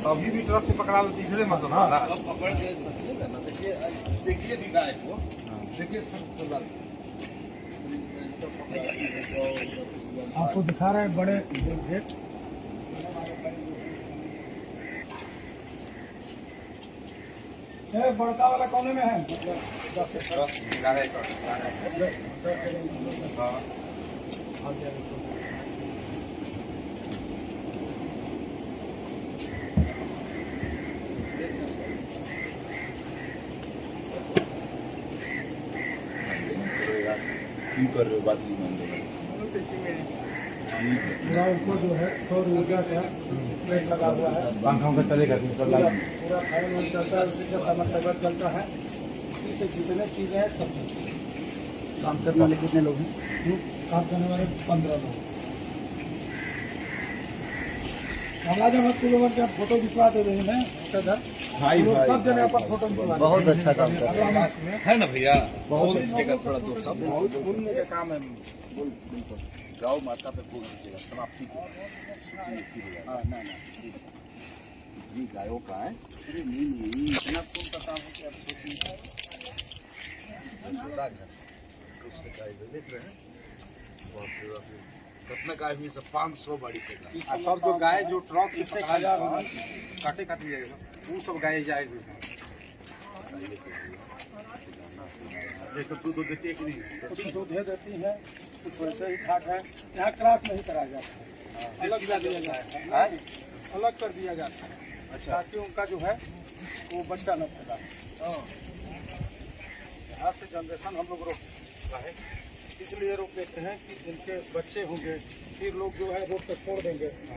अभी भी ट्रक से पकड़ा लो तीसरे मतलब सब पकड़ के देखिए भी गाय को देखिए सब आपको दिखा रहे हैं बड़े खेत। बड़का वाला कोने में है क्यों कर रहे हो बात नहीं मान पूरा ऊपर जो है सौर ऊर्जा का प्लेट लगा हुआ है, पंखों का चलेगा पूरा फैन चलता है, उसी से समरसेबल चलता है, उसी से जितने चीजें हैं सब काम करने वाले कितने लोग हैं? काम करने वाले 15 लोग। हमारा जब लोगों का फोटो खिंचवा दे रहे हैं सब जगह पर फोटो खिंचवा बहुत अच्छा काम कर रहे है ना भैया, बहुत जगह थोड़ा तो सब बहुत पुण्य का काम है। गाँव माता पे फूल दीजिएगा समाप्ति को गायों का है इतना फूल का काम है कि आप देख रहे हैं कितना गाय हुई सब 500 बड़ी से गाय। सब जो गाय जो ट्रक से पकड़ा जा रहा है काटे काटे जाएगा वो सब गाय जाएगी। जैसे दूध देती है कि नहीं, कुछ दूध दे देती है, कुछ वैसे ही ठाक है। यहाँ क्रॉस नहीं कराया जाता है, अलग कर दिया जाता है, अलग कर दिया जाता है ताकि उनका जो है वो बच्चा न पैदा हो। यहाँ से जनरेशन हम लोग रोक रहा है, इसलिए रोक देते हैं कि इनके बच्चे होंगे फिर लोग जो है रोड पर छोड़ देंगे।